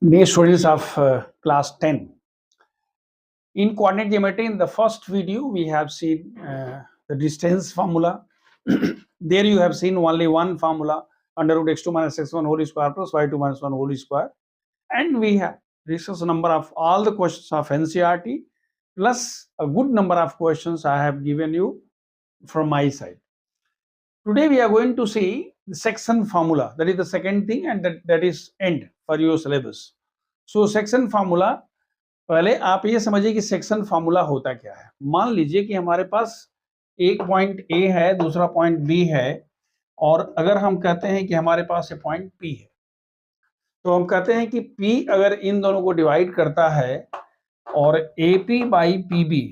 Dear students of class 10, in coordinate geometry, in the first video, we have seen the distance formula. There you have seen only one formula, under root x2 minus x1 whole square plus y2 minus 1 whole square. And we have discussed a number of all the questions of NCERT, plus a good number of questions I have given you from my side. Today we are going to see the section formula. That is the second thing, and that is end for your syllabus. So section formula, पहले आप ये समझिए कि section formula होता क्या है। मान लीजिए कि हमारे पास एक पॉइंट ए है, दूसरा पॉइंट बी है, और अगर हम कहते हैं कि हमारे पास ये पॉइंट पी है, तो हम कहते हैं कि पी अगर इन दोनों को डिवाइड करता है और A P by P B,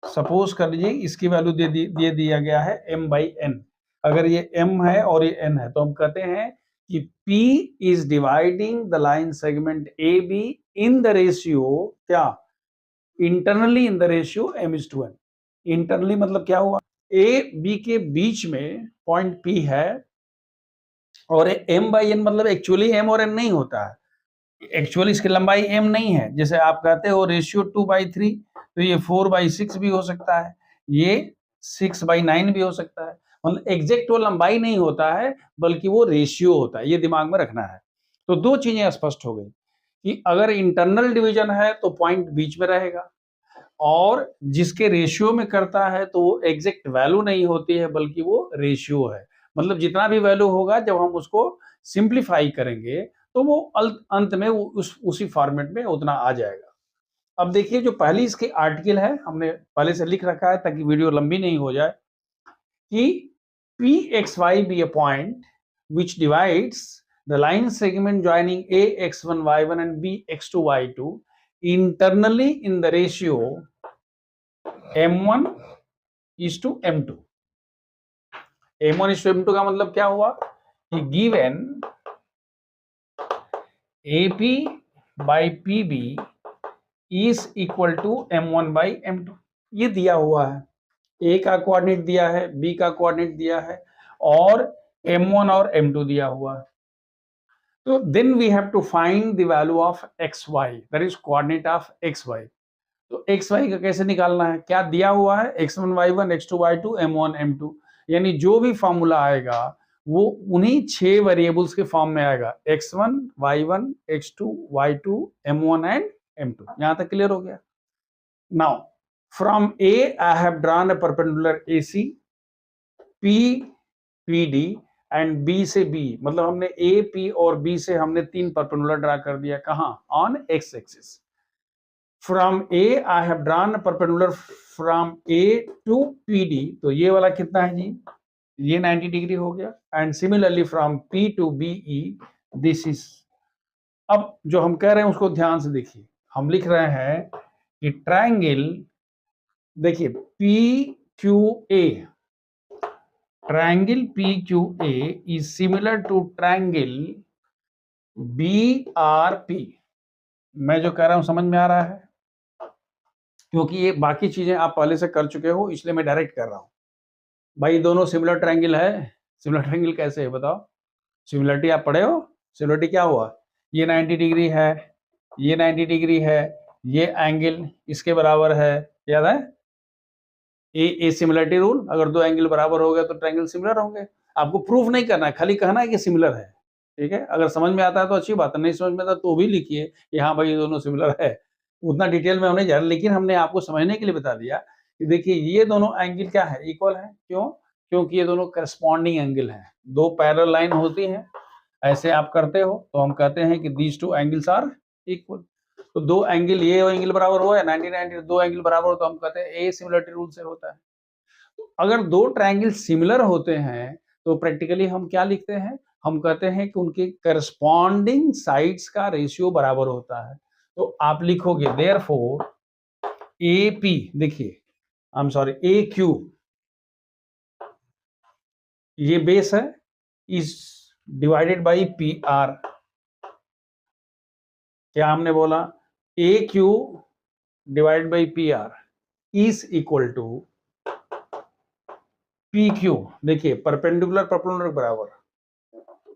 suppose कर लीजिए इसकी वैल्यू दे दिया गया है m बाई एन। अगर ये m है और ये n है, तो हम कहते हैं कि P is dividing the line segment A B in the ratio क्या, internally in the ratio m:n। Internally मतलब क्या हुआ, ए बी के बीच में पॉइंट P है, और m बाई n मतलब एक्चुअली m और n नहीं होता है, एक्चुअली इसकी लंबाई m नहीं है। जैसे आप कहते हो रेशियो 2/3, तो ये 4/6 भी हो सकता है, ये 6/9 भी हो सकता है। मतलब एग्जैक्ट वो लंबाई नहीं होता है, बल्कि वो रेशियो होता है। ये दिमाग में रखना है। तो दो चीजें स्पष्ट हो गई कि अगर इंटरनल डिवीजन है तो पॉइंट बीच में रहेगा, और जिसके रेशियो में करता है तो वो एग्जैक्ट वैल्यू नहीं होती है, बल्कि वो रेशियो है। मतलब जितना भी वैल्यू होगा, जब हम उसको सिंप्लीफाई करेंगे तो वो अंत में उसी फॉर्मेट में उतना आ जाएगा। अब देखिए, जो पहली इसकी आर्टिकल है, हमने पहले से लिख रखा है ताकि वीडियो लंबी नहीं हो जाए, कि PXY be a point which divides the line segment joining AX1 Y1 and BX2 Y2 internally in the ratio M1 is to M2। M1 is to M2 का मतलब क्या हुआ कि given AP by PB is equal to M1 by M2, ये दिया हुआ है। ए का कोऑर्डिनेट दिया है, बी का कोऑर्डिनेट दिया है, और m1 और m2 दिया हुआ है। तो then we have to find the value of xy, that is coordinate of xy। तो xy का कैसे निकालना है, क्या दिया हुआ है, x1 y1 x2 y2 m1 m2, यानी जो भी फॉर्मूला आएगा वो उन्हीं 6 वेरिएबल्स के फॉर्म में आएगा, x1 y1 x2 y2 m1 and m2। यहां तक क्लियर हो गया। Now from A I have drawn a perpendicular AC, P PD and B से B, मतलब हमने A P और B से हमने 3 परपेंडिकुलर ड्रा कर दिया। कहाँ, on x axis. From A I have drawn a perpendicular from A to PD, तो ये वाला कितना है जी, ये 90 डिग्री हो गया। And similarly from P to BE this is. अब जो हम कह रहे हैं उसको ध्यान से देखिए, हम लिख रहे हैं कि ट्रायंगल, देखिए PQA, triangle PQA is similar to triangle BRP। मैं जो कह रहा हूं समझ में आ रहा है, क्योंकि ये बाकी चीजें आप पहले से कर चुके हो, इसलिए मैं डायरेक्ट कर रहा हूं। भाई दोनों सिमिलर ट्रायंगल है। सिमिलर ट्रायंगल कैसे है बताओ, सिमिलरिटी आप पढ़े हो। सिमिलरिटी क्या हुआ, ये 90 डिग्री है, ये 90 डिग्री है, ये एंगल इसके बराबर है, याद है ए सिमिलरिटी रूल। अगर दो एंगल बराबर हो गए तो ट्रायंगल सिमिलर होंगे। आपको प्रूफ नहीं करना है, खाली कहना है कि सिमिलर है। ठीक है, अगर समझ में आता है तो अच्छी बात है, नहीं समझ में आता तो भी लिखिए कि हाँ भाई ये दोनों सिमिलर है। उतना डिटेल में हमने जा रहा, लेकिन हमने आपको समझने के लिए बता दिया कि देखिए ये दोनों एंगल क्या है, इक्वल है। क्यों, क्योंकि ये दोनों करस्पॉन्डिंग एंगल हैं। दो पैरेलल लाइन होती हैं, ऐसे आप करते हो तो हम कहते हैं कि these two angles are equal. तो दो एंगल, ये एंगल बराबर हो या 90 दो एंगल बराबर हो, तो हम कहते हैं ए सिमिलरिटी रूल से होता है। तो अगर दो ट्रायंगल सिमिलर होते हैं तो प्रैक्टिकली हम क्या लिखते हैं, हम कहते हैं कि उनके करस्पॉन्डिंग साइड्स का रेशियो बराबर होता है। तो आप लिखोगे देयरफॉर AP, देखिए आई एम सॉरी AQ, ये बेस है, इज डिवाइडेड बाई PR। क्या हमने बोला, AQ divided by PR is equal to PQ। देखिए परपेंडिकुलर परपेंडिकुलर बराबर,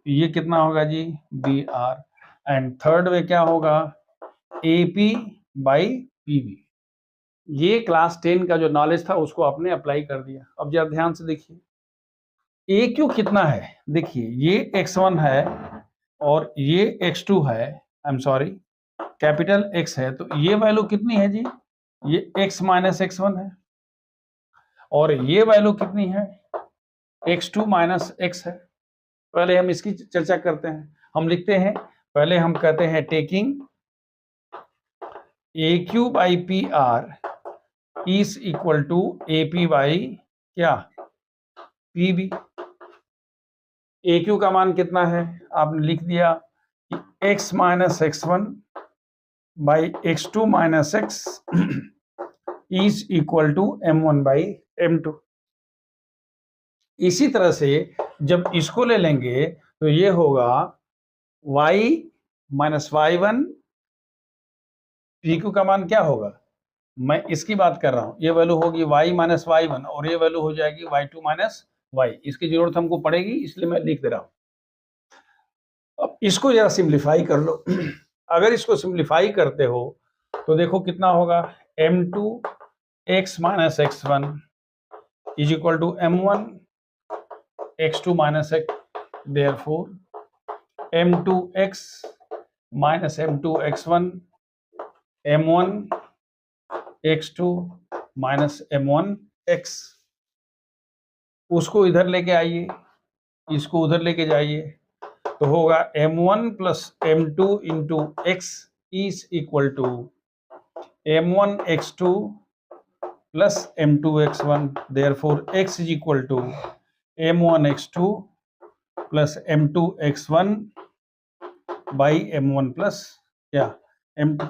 ये कितना होगा जी BR, एंड थर्ड में क्या होगा, AP बाई PB। ये क्लास 10 का जो नॉलेज था उसको आपने अप्लाई कर दिया। अब जरा ध्यान से देखिए, AQ कितना है, देखिए ये X1 है और ये X2 है, आई एम सॉरी कैपिटल X है, तो ये वैल्यू कितनी है जी, ये X माइनस X1 है, और ये वैल्यू कितनी है, X2 माइनस X है। पहले हम इसकी चर्चा करते हैं। हम लिखते हैं, पहले हम कहते हैं taking AQ by PR is equal to AP by क्या, PB। AQ का मान कितना है, आपने लिख दिया कि X minus X1 by X2 minus X is equal to M1 by M2। इसी तरह से जब इसको ले लेंगे तो ये होगा y माइनस Y1, PQ का मान क्या होगा, मैं इसकी बात कर रहा हूं, ये वैल्यू होगी y माइनस Y1 और ये वैल्यू हो जाएगी Y2 माइनस Y। इसकी जरूरत हमको पड़ेगी इसलिए मैं लिख दे रहा हूं। अब इसको जरा सिंप्लीफाई कर लो। अगर इसको सिंप्लीफाई करते हो तो देखो कितना होगा, M2 X minus X1 is equal to M1 X2 minus X, therefore M2X minus M2 X1 M1 X2 minus M1 X। उसको इधर लेके आइए, इसको उधर लेके जाइए, तो होगा M1 plus M2 into X is equal to M1 X2 plus M2 X1, therefore X is equal to M1 X2 plus M2 X1 by M1 plus क्या M2।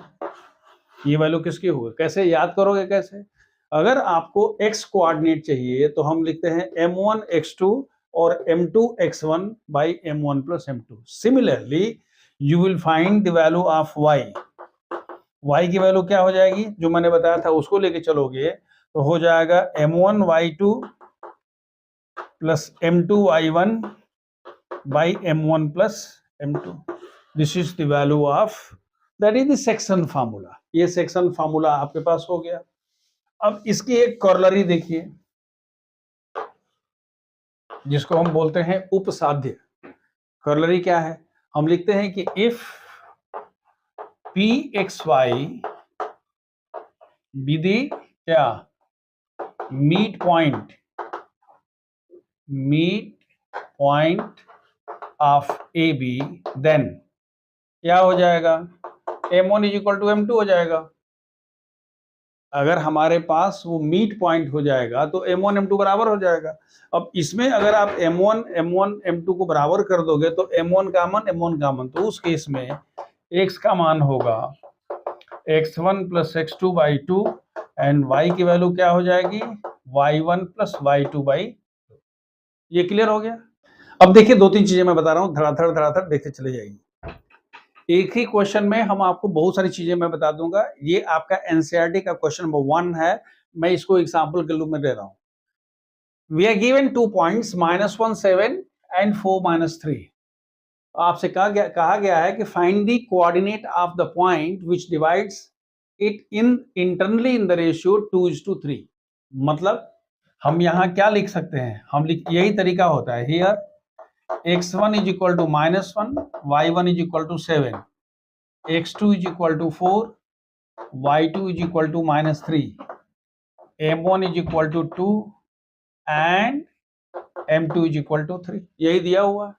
ये वैल्यू किसकी होगी, कैसे याद करोगे, कैसे, अगर आपको x कोऑर्डिनेट चाहिए तो हम लिखते हैं M1 X2 और M2 X1 by M1 plus M2। Similarly you will find the value of y की वैल्यू क्या हो जाएगी, जो मैंने बताया था उसको लेके चलोगे तो हो जाएगा M1 Y2 plus M2 Y1 by M1 plus M2। This is the value of, that is the section formula. ये सेक्शन फार्मूला आपके पास हो गया। अब इसकी एक कॉर्लरी देखिए जिसको हम बोलते हैं उपसाध्य। कॉर्लरी क्या है, हम लिखते हैं कि इफ PXY बी दी क्या, meet point of AB, then क्या हो जाएगा, M1 is equal to M2 हो जाएगा। अगर हमारे पास वो मीट पॉइंट हो जाएगा तो M1 M2 बराबर हो जाएगा। अब इसमें अगर आप M1 M2 को बराबर कर दोगे तो M1 का मान, तो उस केस में X का मान होगा X1 plus X2 by 2 and Y की वैल्यू क्या हो जाएगी, Y1 प्लस Y2 बाई 2। ये क्लियर हो गया। अब देखिए दो तीन चीजें मैं बता रहा हूँ, धड़ाधड़ देखते चले जाइए। एक ही क्वेश्चन में हम आपको बहुत सारी चीजें मैं बता दूंगा। ये आपका एनसीईआरटी का क्वेश्चन नंबर 1 है, मैं इसको एग्जांपल के रूप में दे रहा हूं। We are given 2 points -1 7 and 4 -3। आपसे कहा गया है कि find the coordinate of the point which divides it internally in the ratio 2:3। मतलब हम यहाँ क्या लिख सकते हैं, यही तरीका होता है। Here X1 is equal to -1, Y1 is equal to 7, X2 is equal to 4, Y2 is equal to -3, M1 is equal to 2 and M2 is equal to 3। यही दिया हुआ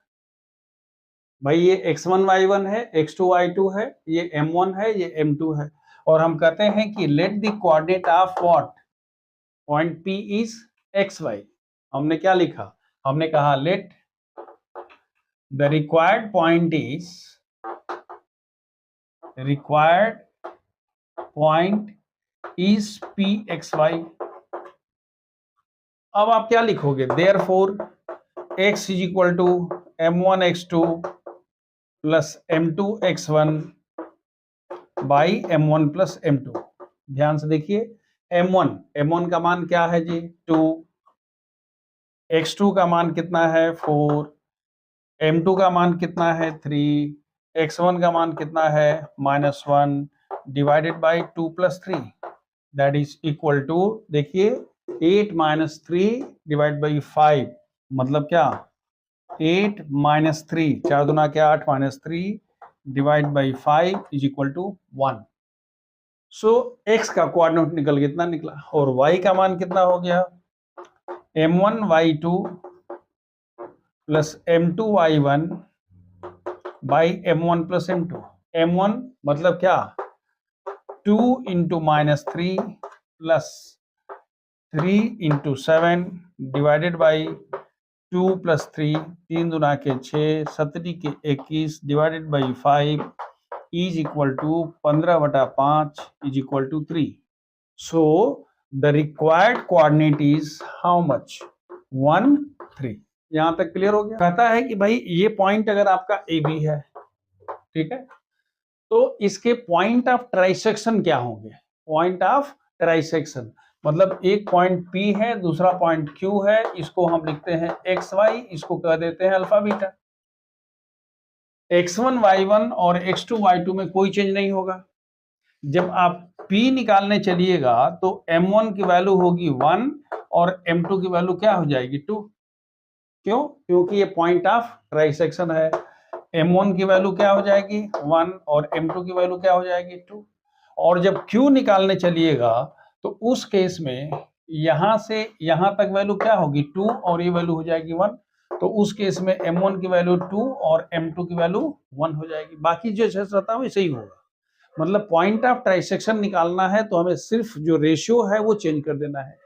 भाई, ये X1 Y1 है, X2 Y2 है, ये M1 है, ये M2 है, और हम कहते हैं कि let the coordinate of what point P is XY। हमने क्या लिखा, हमने कहा late the required point is PXY। अब आप क्या लिखोगे, therefore X is equal to M1 X2 plus M2 X1 by M1 plus M2। ध्यान से देखिए, M1 का मान क्या है जी, 2, X2 का मान कितना है, 4, M2 का मान कितना है, 3, x1 का मान कितना है -1 divided by 2 + 3 that is equal to, देखिए 8 - 3 डिवाइड बाई 5 मतलब क्या 8 - 3 4 दूना क्या 8 -3 divide by 5 is equal to 1। So x का कोऑर्डिनेट निकल कितना निकला और y का मान कितना हो गया m1y2 plus m2y1 by m1 plus m2। m1 मतलब क्या 2 into -3 plus 3 into 7 divided by 2 + 3 3 दूना के 6 7 के 21 divided by 5 is equal to 15/5 is equal to 3। So the required coordinate is how much 1 3। यहां तक क्लियर हो गया। कहता है कि भाई ये पॉइंट अगर आपका ए बी है, ठीक है, तो इसके पॉइंट ऑफ ट्राइसेक्शन क्या होंगे। पॉइंट ऑफ ट्राइसेक्शन मतलब एक पॉइंट P है, दूसरा पॉइंट Q है, इसको हम लिखते हैं XY, इसको कह देते हैं अल्फा बीटा। X1 Y1 और X2 Y2 में कोई चेंज नहीं होगा। जब आप P निकालने चलिएगा तो M1 की वैल्यू होगी 1 और M2 की वैल्यू क्या हो जाएगी 2। क्यों? क्योंकि ये पॉइंट ऑफ ट्राइसेक्शन है। M1 की वैल्यू क्या हो जाएगी 1 और M2 की वैल्यू क्या हो जाएगी 2। और जब Q निकालने चलिएगा तो उस केस में यहां से यहां तक वैल्यू क्या होगी 2 और ये वैल्यू हो जाएगी 1। तो उस केस में M1 की वैल्यू 2 और M2 की वैल्यू 1 हो जाएगी। बाकी जो जैसे रहता है वैसे ही होगा। मतलब पॉइंट ऑफ ट्राइसेक्शन निकालना है तो हमें सिर्फ जो रेशियो है वो चेंज कर देना है।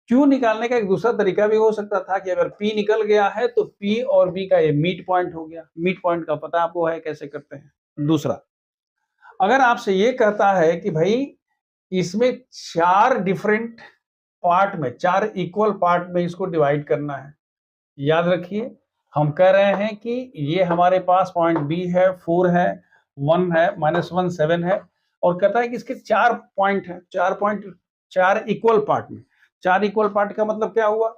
Q निकालने का एक दूसरा तरीका भी हो सकता था कि अगर P निकल गया है तो P और B का ये मीट पॉइंट हो गया। मीट पॉइंट का पता आपको है कैसे करते हैं। दूसरा, अगर आपसे ये कहता है कि भाई इसमें 4 डिफरेंट पार्ट में 4 इक्वल पार्ट में इसको डिवाइड करना है। याद रखिए हम कह रहे हैं कि ये हमारे पास पॉइंट B है, 4 है, 1 है, -1 7 है और कहता है कि इसके 4 पॉइंट है, 4 पॉइंट 4 इक्वल पार्ट में। 4 इक्वल पार्ट का मतलब क्या हुआ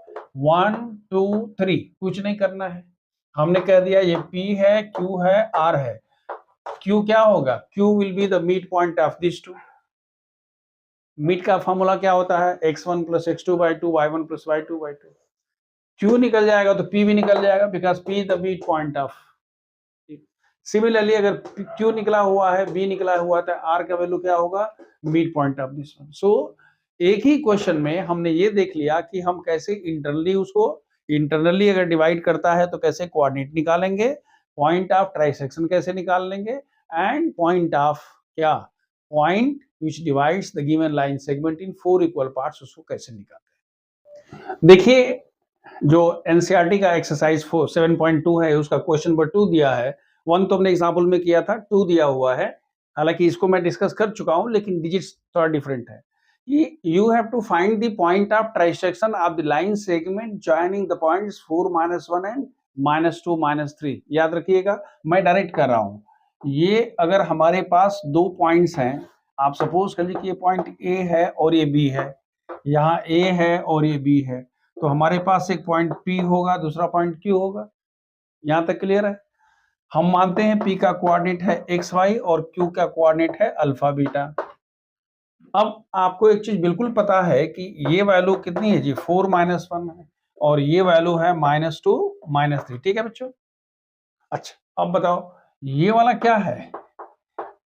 1 2 3 कुछ नहीं करना है। हमने कह दिया ये P है, Q है, R है। Q क्या होगा Q will be the meet point of this two. Meet का फॉर्मूला क्या होता है x1 + x2/2 y1 + y2/2। Q निकल जाएगा तो P भी निकल जाएगा because P the meet point of. Similarly अगर Q निकला हुआ है, B निकला हुआ है तो R का वैल्यू क्या होगा meet point of this one. So एक ही क्वेश्चन में हमने ये देख लिया कि हम कैसे इंटरनली अगर डिवाइड करता है तो कैसे कोऑर्डिनेट निकालेंगे, पॉइंट ऑफ ट्राइसेक्शन कैसे निकाल लेंगे एंड पॉइंट ऑफ क्या point which divides the given line segment in 4 equal parts उसको कैसे निकालते हैं। देखिए जो एनसीईआरटी का एक्सरसाइज 7.2 है उसका क्वेश्चन नंबर 2 दिया है। 1 तो हमने एग्जाम्पल में किया था, 2 दिया हुआ है। हालांकि इसको मैं डिस्कस कर चुका हूं लेकिन डिजिट्स थोड़ा डिफरेंट है। You have to find the point of trisection of the line segment joining the points 4 -1 and -2 -3। याद रखिएगा मैं डायरेक्ट कर रहा हूं। ये अगर हमारे पास 2 पॉइंट्स हैं, आप सपोज कर लीजिए कि ये पॉइंट ए है और ये बी है, यहाँ ए है और ये बी है, तो हमारे पास एक पॉइंट P होगा, दूसरा पॉइंट Q होगा। यहां तक क्लियर है। हम मानते हैं P का कोऑर्डिनेट है XY और Q का कोऑर्डिनेट है अल्फा बीटा। अब आपको एक चीज बिल्कुल पता है कि ये वैल्यू कितनी है जी 4 -1 है और ये वैल्यू है -2 -3। ठीक है बच्चों। अच्छा अब बताओ ये वाला क्या है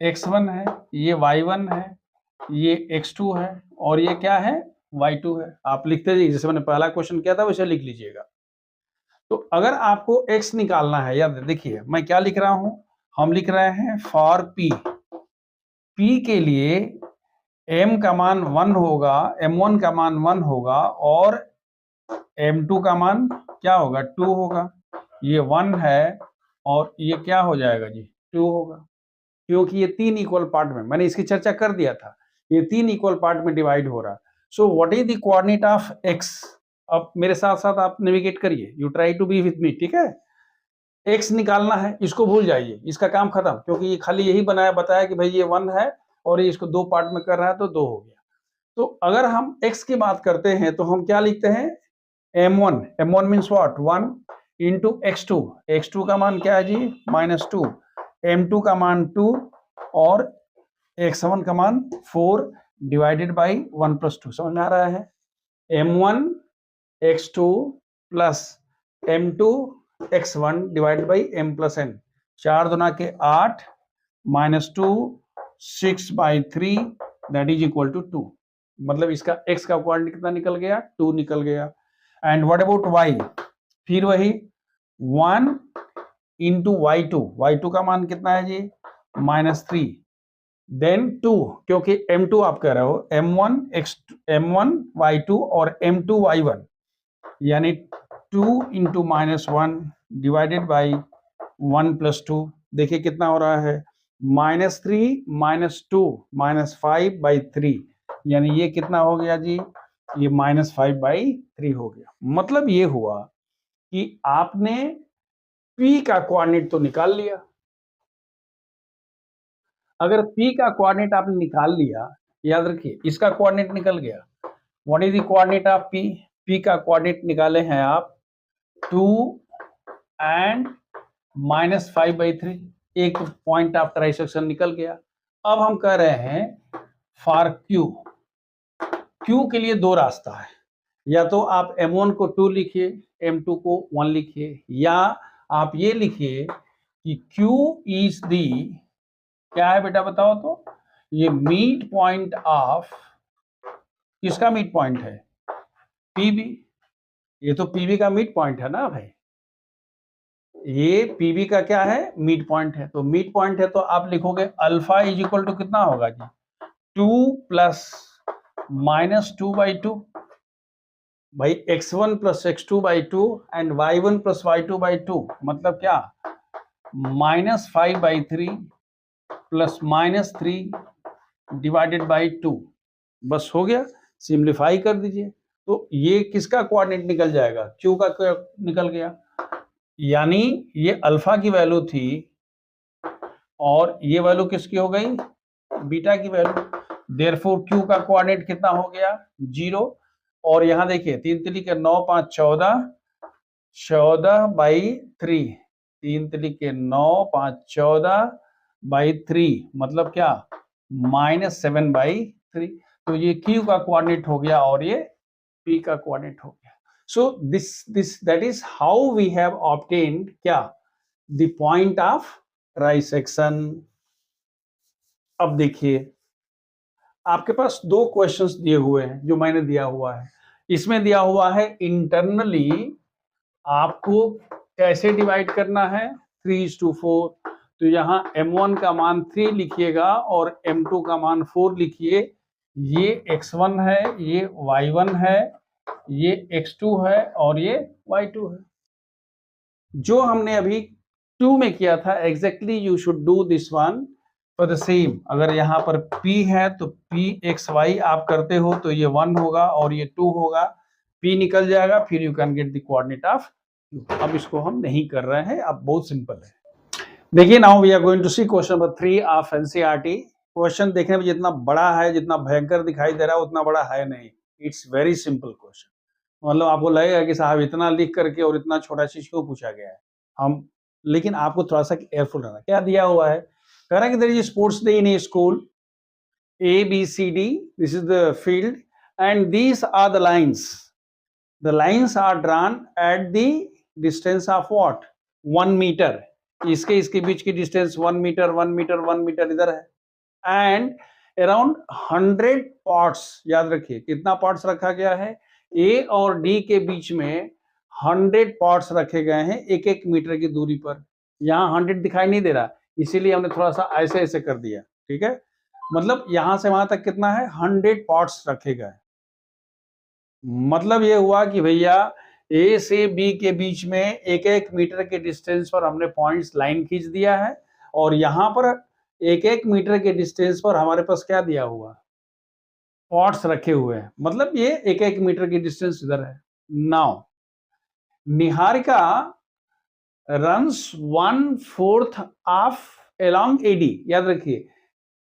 x1 है, ये y1 है, ये x2 है और ये क्या है y2 है। आप लिखते जाइए जैसे मैंने पहला क्वेश्चन किया था वैसे लिख लीजिएगा। तो अगर आपको x निकालना है, याद देखिए मैं क्या लिख रहा हूं, हम लिख रहे हैं फॉर p के लिए m का मान 1 होगा, m1 का मान 1 होगा और m2 का मान क्या होगा 2 होगा। ये 1 है और ये क्या हो जाएगा जी 2 होगा, क्योंकि ये 3 इक्वल पार्ट में, मैंने इसकी चर्चा कर दिया था, ये 3 इक्वल पार्ट में डिवाइड हो रहा। So what is the coordinate of x। अब मेरे साथ साथ आप नेविगेट करिए, you try to be with me, ठीक है। x निकालना है, इसको भूल जाइए, इसका काम खत्म, क्योंकि ये खाली यही बताया कि भाई ये 1 है और ये इसको 2 पार्ट में कर रहा है तो 2 हो गया। तो अगर हम x की बात करते हैं तो हम क्या लिखते हैं m1 means what 1 into x2 का मान क्या है जी -2 m2 का मान 2 और x1 का मान 4 डिवाइडेड बाई 1 प्लस 2। समझ में आ रहा है? m1 x2 plus m2 x1 divided by m plus n। 4 दूना के 8 minus 2 6/3 that is equal to 2। मतलब इसका x का कोऑर्डिनेट कितना निकल गया? 2 निकल गया। And what about y? फिर वही 1 इंटू y2 का मान कितना है जी? -3 देन 2, क्योंकि m2 आप कह रहे हो, m1 y2 और m2 y1 यानी 2 इंटू -1 डिवाइडेड बाई 1 प्लस 2। देखिए कितना हो रहा है? -3 -2 -5/3 यानी ये कितना हो गया जी? ये -5/3 हो गया। मतलब ये हुआ कि आपने P का कोऑर्डिनेट तो निकाल लिया। अगर P का कोऑर्डिनेट आपने निकाल लिया, याद रखिए इसका कोऑर्डिनेट निकल गया। What is the coordinate of P? P का कोऑर्डिनेट निकाले हैं आप 2 एंड -5/3। एक पॉइंट ऑफ ट्राइसेक्शन निकल गया। अब हम कह रहे हैं फॉर Q के लिए दो रास्ता है। या तो आप m1 को 2 लिखिए, m2 को 1 लिखिए, या आप ये लिखिए कि Q इज दी, क्या है बेटा बताओ तो? ये मिड पॉइंट ऑफ, किसका मिड पॉइंट है? PB। ये तो PB का मिड पॉइंट है ना भाई, ये PB का क्या है? मिड पॉइंट है। तो मिड पॉइंट है तो आप लिखोगे अल्फा इज इक्वल टू कितना होगा जी? 2 प्लस -2/2 भाई, x1 plus x2/2 and y1 plus y2/2। मतलब क्या? -5/3 प्लस -3 डिवाइडेड बाई 2। बस हो गया, सिंप्लीफाई कर दीजिए तो ये किसका कोऑर्डिनेट निकल जाएगा? Q का निकल गया। यानी ये अल्फा की वैल्यू थी और ये वैल्यू किसकी हो गई? बीटा की वैल्यू। देयरफॉर Q का कोऑर्डिनेट कितना हो गया? 0। और यहां देखिए 3 3 के 9 5 14 14/3। 3 3 के 9 5 14/3 मतलब क्या? -7/3। तो ये Q का कोऑर्डिनेट हो गया और ये P का कोऑर्डिनेट हो गया। So this that is how we have obtained क्या? The point of trisection। अब देखिए आपके पास दो क्वेश्चंस दिए हुए हैं जो मैंने दिया हुआ है। इसमें दिया हुआ है इंटरनली आपको कैसे डिवाइड करना है? 3:4। तो यहाँ m1 का मान 3 लिखिएगा और m2 का मान 4 लिखिए। ये x1 है, ये y1 है, ये x2 है और ये y2 है। जो हमने अभी 2 में किया था exactly you should do this one for the same. अगर यहाँ पर p है तो p x y आप करते हो तो ये 1 होगा और ये 2 होगा। p निकल जाएगा, फिर you can get the coordinate of q। अब इसको हम नहीं कर रहे हैं, अब बहुत सिंपल है। देखिए now we are going to see question number 3 of NCERT. Question देखने में जितना बड़ा है, जितना भयंकर दिखाई दे रहा है, उतना बड़ा है नहीं। It's very simple question. मतलब आपको लगेगा कि साहब इतना लिख करके और इतना छोटा चीज क्यों पूछा गया है। हम लेकिन आपको थोड़ा सा केयरफुल रहना। क्या दिया हुआ है? कह रहा है कि there is sports day in a school ABCD, this is the field and these are the lines. The lines are drawn at the distance of what? 1 metre. इसके बीच की डिस्टेंस 1 मीटर 1 मीटर 1 मीटर इधर है। And around 100 pots, याद रखिए कितना pots रखा गया है? A और D के बीच में 100 पॉट्स रखे गए हैं 1-1 मीटर की दूरी पर। यहाँ 100 दिखाई नहीं दे रहा, इसीलिए हमने थोड़ा सा ऐसे ऐसे कर दिया। ठीक है, मतलब यहां से वहां तक कितना है? 100 पॉट्स रखे गए। मतलब ये हुआ कि भैया A से B के बीच में 1-1 मीटर के डिस्टेंस पर हमने पॉइंट्स लाइन खींच दिया है और यहाँ पर 1-1 मीटर के डिस्टेंस पर हमारे पास क्या दिया हुआ? पॉट्स रखे हुए हैं। मतलब ये 1-1 मीटर की डिस्टेंस इधर है। Now Niharika runs 1/4 of along AD। याद रखिए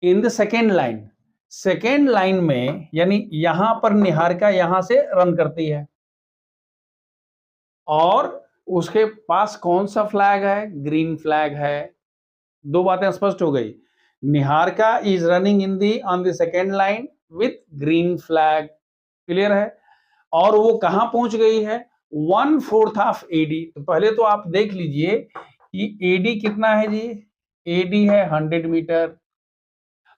in the second line, second line में यानी यहां पर निहारिका यहां से रन करती है और उसके पास कौन सा फ्लैग है? ग्रीन फ्लैग है। दो बातें स्पष्ट हो गई। Niharika is running in the on the second line with green flag, clear है। और वो कहां पहुंच गई है, 1/4 ऑफ एडी। तो पहले तो आप देख लीजिए कि एडी कितना है जी, एडी है 100 मीटर।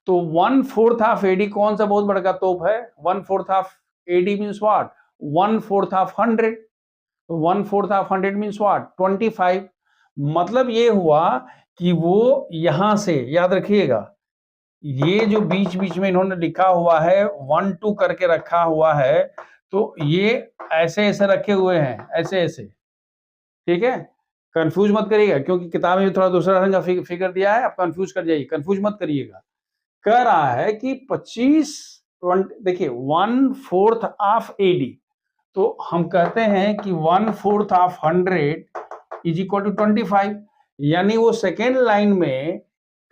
तो 1/4 ऑफ एडी कौन सा बहुत बड़ा तोप है, 1/4 of AD means what, 1/4 of 100। तो 1/4 ऑफ 100 मीन्स व्हाट, 25। मतलब ये हुआ कि वो यहां से, याद रखिएगा, ये जो बीच बीच में इन्होंने लिखा हुआ है 1 2 करके रखा हुआ है, तो ये ऐसे ऐसे रखे हुए हैं, ऐसे ऐसे, ठीक है। कंफ्यूज मत करिएगा, क्योंकि किताब में थोड़ा दूसरा रंग का फिगर दिया है, आप कंफ्यूज कर जाइए, कंफ्यूज मत करिएगा। कह रहा है कि 25 देखिए 1/4 ऑफ एडी, तो हम कहते हैं कि 1/4 ऑफ 100 इज इक्वल टू 25। यानी वो सेकेंड लाइन में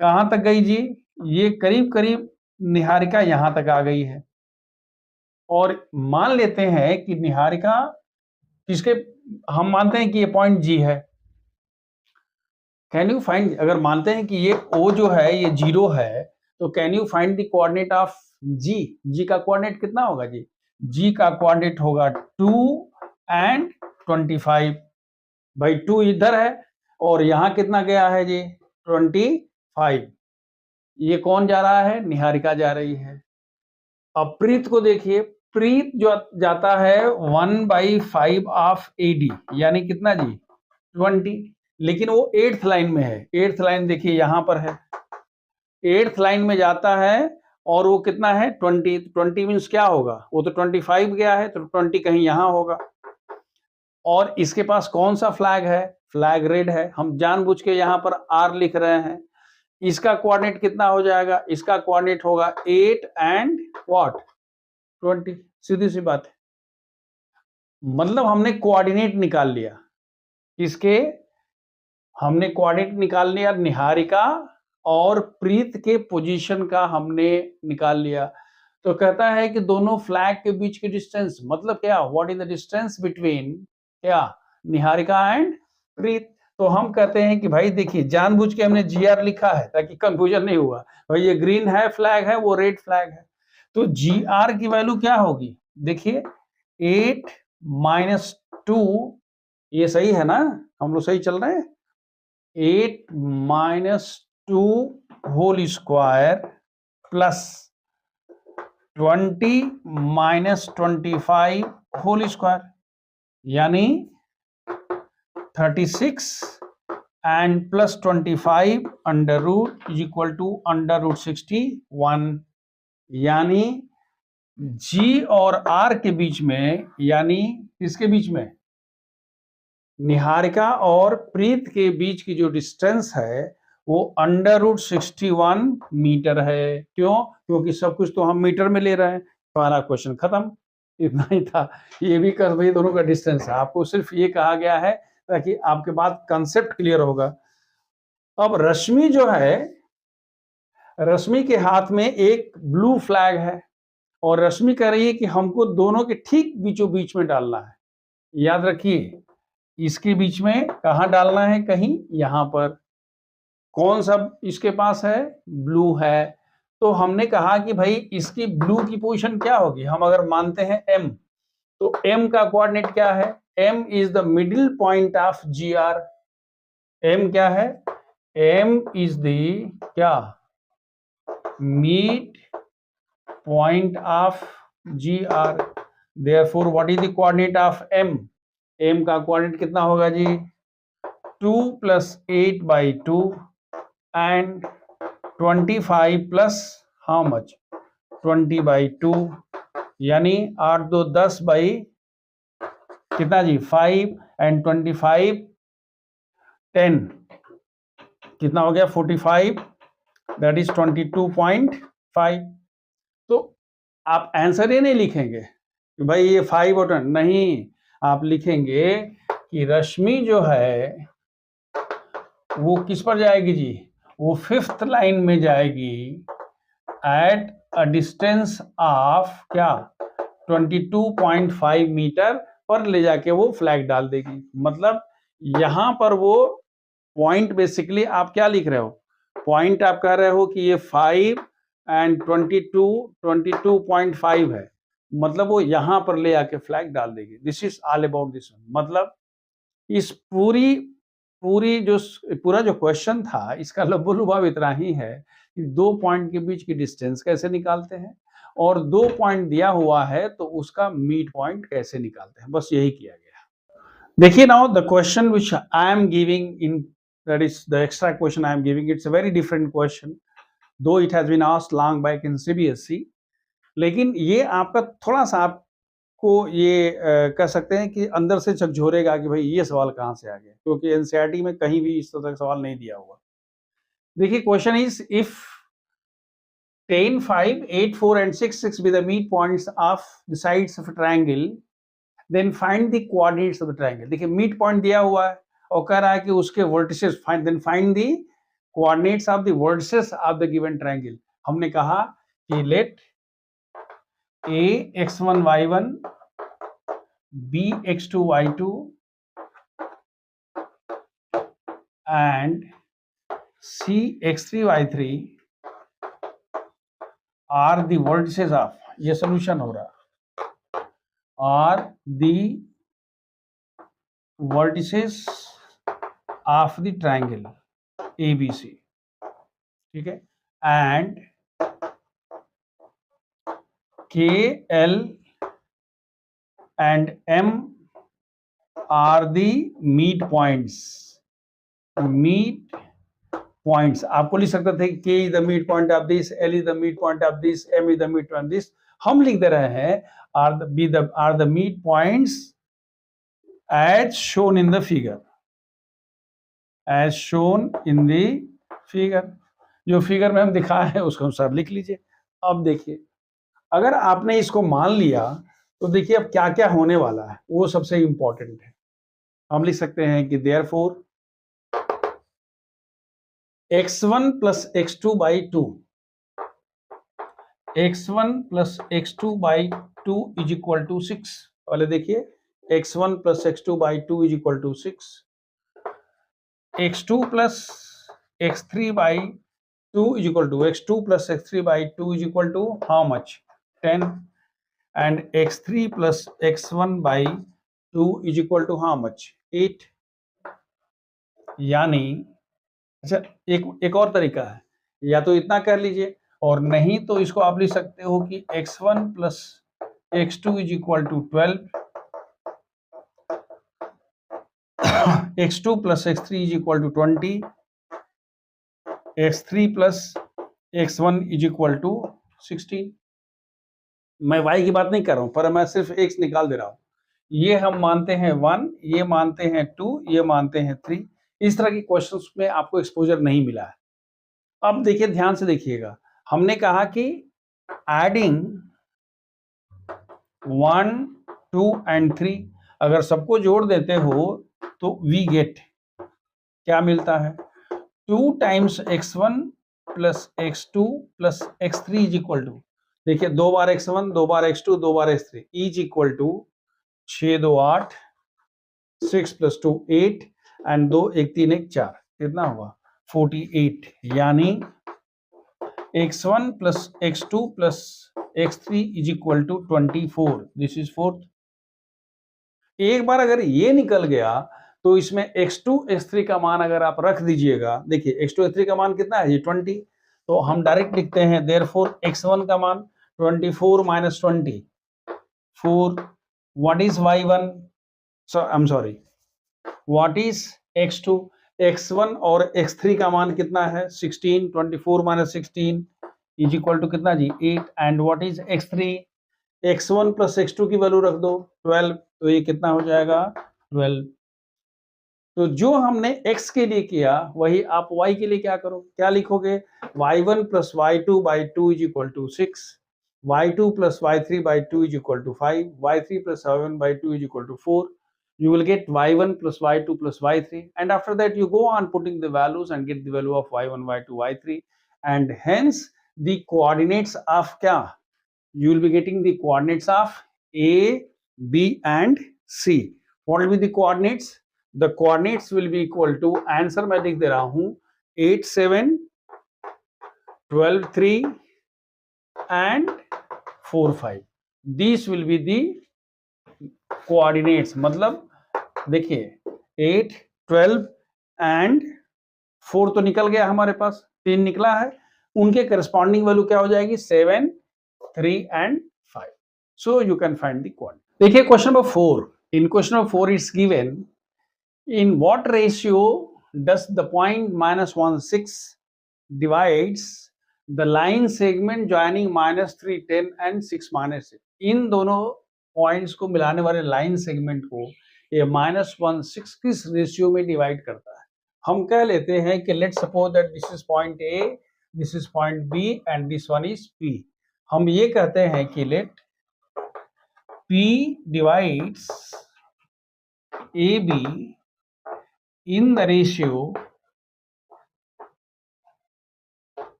कहां तक गई जी, ये करीब करीब निहारिका यहां तक आ गई है। और मान लेते हैं कि निहारिका किसके, हम मानते हैं कि ये पॉइंट जी है। कैन यू फाइंड, अगर मानते हैं कि ये ओ जो है ये 0 है, तो can you find the coordinate of G. G का कोऑर्डिनेट कितना होगा जी, जी का कोऑर्डिनेट होगा 2 एंड 25। भाई 2 इधर है और यहां कितना गया है जी, 25। ये कौन जा रहा है, निहारिका जा रही है। अब प्रीत को देखिए, प्रीत जो जाता है 1/5 ऑफ एडी, यानी कितना जी, 20। लेकिन वो 8th लाइन में है, 8th लाइन देखिए यहां पर है, 8th लाइन में जाता है और वो कितना है 20। 20 मीन्स क्या होगा, वो तो 25 गया है, तो 20 कहीं यहां होगा। और इसके पास कौन सा फ्लैग है, फ्लैग रेड है। हम जानबूझ के यहां पर आर लिख रहे हैं। इसका कोऑर्डिनेट कितना हो जाएगा, इसका कोऑर्डिनेट होगा 8 एंड व्हाट 20। सीधी सी बात है, मतलब हमने कोऑर्डिनेट निकाल लिया, इसके हमने कोऑर्डिनेट निकाल लिया, निहारिका और प्रीत के पोजीशन का हमने निकाल लिया। तो कहता है कि दोनों फ्लैग के बीच की डिस्टेंस, मतलब क्या, what is the distance between क्या, निहारिका एंड प्रीत। तो हम कहते हैं कि भाई देखिए, जानबूझ के हमने जीआर लिखा है ताकि कंफ्यूजन नहीं हुआ। भाई ये ग्रीन है फ्लैग है, वो रेड फ्लैग है। तो जीआर की वैल्यू क्या होगी, देखिए 8 - 2, ये सही है ना, हम लोग सही चल रहे हैं। 8 - 2 whole square plus 20 - 25 whole square, यानी 36 and plus 25 under root is equal to under root 61। यानी जी और आर के बीच में, यानी किसके बीच में, निहारिका और प्रीत के बीच की जो डिस्टेंस है वो अंडर रूट 61 मीटर है। क्यों, क्योंकि सब कुछ तो हम मीटर में ले रहे हैं। हमारा क्वेश्चन खत्म, इतना ही था। ये भी कर भाई दोनों का डिस्टेंस है, आपको सिर्फ ये कहा गया है ताकि आपके बाद कंसेप्ट क्लियर होगा। अब रश्मि जो है, रश्मि के हाथ में एक ब्लू फ्लैग है और रश्मि कह रही है कि हमको दोनों के ठीक बीचों बीच में डालना है। याद रखिए, इसके बीच में कहां डालना है, कहीं यहां पर। कौन सा इसके पास है, ब्लू है। तो हमने कहा कि भाई इसकी ब्लू की पोजीशन क्या होगी, हम अगर मानते हैं m, तो m का कोऑर्डिनेट क्या है, m is the middle point of G R. m क्या है, m इज द क्या, mid point of G R. Therefore what is the coordinate of m, m का कोऑर्डिनेट कितना होगा जी, 2 + 8/2 एंड 25 प्लस हाउ मच, 20/2, यानी 8 2 10 बाई कितना जी 5 and 25 10 कितना हो गया 45, दैट इज 22.5। तो आप आंसर ही नहीं लिखेंगे कि भाई ये 5 और 10, नहीं, आप लिखेंगे कि रश्मि जो है वो किस पर जाएगी जी, वो 5th लाइन में जाएगी एट अ डिस्टेंस ऑफ क्या 22.5 मीटर पर ले जाके वो फ्लैग डाल देगी। मतलब यहां पर वो पॉइंट बेसिकली आप क्या लिख रहे हो, पॉइंट आप कह रहे हो कि ये 5 एंड 22.5 है, मतलब वो यहां पर ले आके फ्लैग डाल देगी। This is all about this. मतलब इस पूरा जो क्वेश्चन था, इसका लुभाव इतना ही है कि 2 पॉइंट के बीच की डिस्टेंस कैसे निकालते हैं, और 2 पॉइंट दिया हुआ है तो उसका मिड पॉइंट कैसे निकालते हैं, बस यही किया गया। देखिए, now the question which I am giving in, that is the extra question I am giving, it's a very different question, though it has been asked long back in CBSE, लेकिन ये आपका थोड़ा सा आपको ये कह सकते हैं कि अंदर से झकझोरेगा कि भाई ये सवाल कहाँ से आ गया, क्योंकि एनसीईआरटी में कहीं भी इस तरह का सवाल नहीं दिया हुआ। देखिए, question is if 10, 5, 8, 4 and 6 be the midpoints of the sides of a triangle, then find the coordinates of the triangle। देखिए, मिड पॉइंट दिया हुआ है और कह रहा है कि उसके vertices then find the coordinates of the vertices of the given triangle। हमने कहा कि let a x1 y1, b x2 y2 and c x3 y3 are the vertices of, ये सोल्यूशन हो रहा, are the vertices of the triangle ABC, ठीक है, and K, L and M are the midpoints। midpoints आपको लिख सकते थे K is the midpoint of this, L is the midpoint of this, M is the midpoint of this। हम लिख दे रहे हैं are the midpoints as shown in the figure, as shown in the figure। जो figure में हम दिखाए हैं उसको अनुसार लिख लीजिए। अब देखिए, अगर आपने इसको मान लिया तो देखिए अब क्या क्या होने वाला है, वो सबसे इंपॉर्टेंट है। हम लिख सकते हैं कि therefore x1 plus x2 by 2, x1 plus x2 by 2 is equal to 6। पहले देखिए, x1 plus x2 by 2 is equal to 6, x2 plus x3 by 2 is equal to, x2 plus x3 by 2 is equal to how much, 10, and x3 plus x1 by 2 is equal to how much, 8। यानी अच्छा, एक और तरीका है, या तो इतना कर लीजिए, और नहीं तो इसको आप लिख सकते हो कि x1 plus x2 is equal to 12, x2 plus x3 is equal to 20, x3 plus x1 is equal to 16। मैं y की बात नहीं कर रहा हूं, पर मैं सिर्फ x निकाल दे रहा हूं। ये हम मानते हैं 1, ये मानते हैं 2, ये मानते हैं 3। इस तरह के क्वेश्चंस में आपको एक्सपोजर नहीं मिला है। अब देखिए, ध्यान से देखिएगा, हमने कहा कि एडिंग 1, 2 and 3, अगर सबको जोड़ देते हो तो वी गेट, क्या मिलता है, 2 times x1 plus x2 plus x3 is equal to, देखिए 2 बार x1, 2 bar x2, 2 bar x3 is equal to 6 2 8, 6 plus 2 8 and 2 1 3 1 4, कितना हुआ 48। यानी x1 plus x2 plus x3 is equal to 24। This is fourth. एक बार अगर ये निकल गया तो इसमें x2 x3 का मान अगर आप रख दीजिएगा, देखिए x2 x3 का मान कितना है, ये 20, तो हम डायरेक्ट लिखते हैं देयरफॉर x1 का मान 24 minus 20 4, what is y1, so I am sorry, what is x2, x1 और x3 का मान कितना है 16, 24 minus 16 इज इक्वल टू कितना जी 8, and what is x3, x1 plus x2 की वैल्यू रख दो 12, तो ये कितना हो जाएगा 12। तो जो हमने x के लिए किया वही आप y के लिए क्या करो, क्या लिखोगे, y1 प्लस y2 by 2 is equal to 6, y2 plus y3 by 2 is equal to 5, y3 plus y1 by 2 is equal to 4। You will get y1 plus y2 plus y3, and after that you go on putting the values and get the value of y1, y2, y3, and hence the coordinates of kya, you will be getting the coordinates of A, B and C। What will be the coordinates? The coordinates will be equal to, answer मैं लिख दे रहा हूं 8 7 12 3 and 4 5. These will be the coordinates. मतलब देखिए 8 12 and 4 तो निकल गया हमारे पास, 3 निकला है, उनके करस्पॉन्डिंग वैल्यू क्या हो जाएगी 7 3 and 5. So you can find the coordinate. देखिए question number 4. In question number 4 is given in what ratio does the point -1 6 divides the line segment joining -3 10 and 6 -6. इन दोनों पॉइंट्स को मिलाने वाले लाइन सेगमेंट को ये -1 6 किस रेशियो में डिवाइड करता है. हम कह लेते हैं कि let's suppose that this is point A, this is point B and this one is P. हम ये कहते हैं कि let P divides A B in the ratio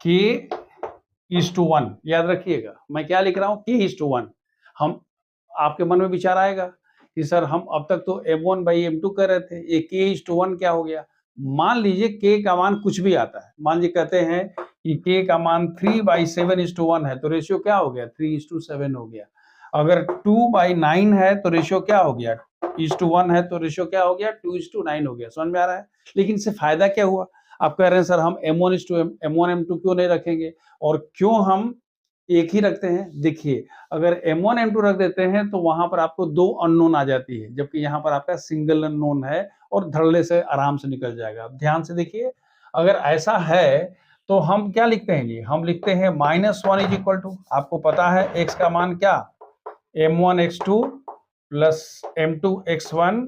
k is to 1. याद रखिएगा मैं क्या लिख रहा हूं, k is to 1. हम आपके मन में विचार आएगा कि सर हम अब तक तो m1/m2 कर रहे थे, ये k is to 1 क्या हो गया. मान लीजिए k का मान कुछ भी आता है, मान लीजिए कहते हैं कि k का मान 3/7:1 है, तो रेशियो क्या हो गया 3:7 हो गया. अगर 2/9 है तो रेशियो क्या हो गया 2:1 है, तो रेशियो क्या हो गया 2:9 हो गया. समझ में आ रहा है. लेकिन इससे फायदा क्या हुआ. आप कह रहे हैं सर हम m1 m2 क्यों नहीं रखेंगे और क्यों हम एक ही रखते हैं. देखिए अगर m1 m2 रख देते हैं तो वहां पर आपको 2 अननोन आ जाती है, जबकि यहाँ पर आपका सिंगल अननोन है और धड़ल्ले से आराम से निकल जाएगा. ध्यान से देखिए अगर ऐसा है तो हम क्या लिखते हैं जी, हम लिखते हैं -1 इज इक्वल टू, आपको पता है x का मान क्या m1 x2 plus m2 x1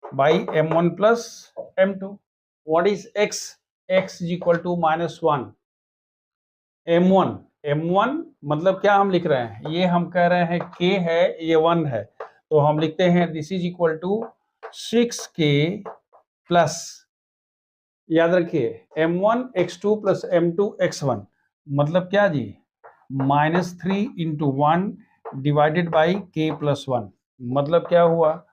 by m1 plus m2. What is x? X is equal to -1. m1 मतलब क्या हम लिख रहे हैं, ये हम कह रहे हैं k है, ये 1 है, तो हम लिखते हैं this is equal to 6k plus, याद रखिए m1 x2 plus m2 x1 मतलब क्या जी -3 into 1 divided by k plus 1. मतलब क्या हुआ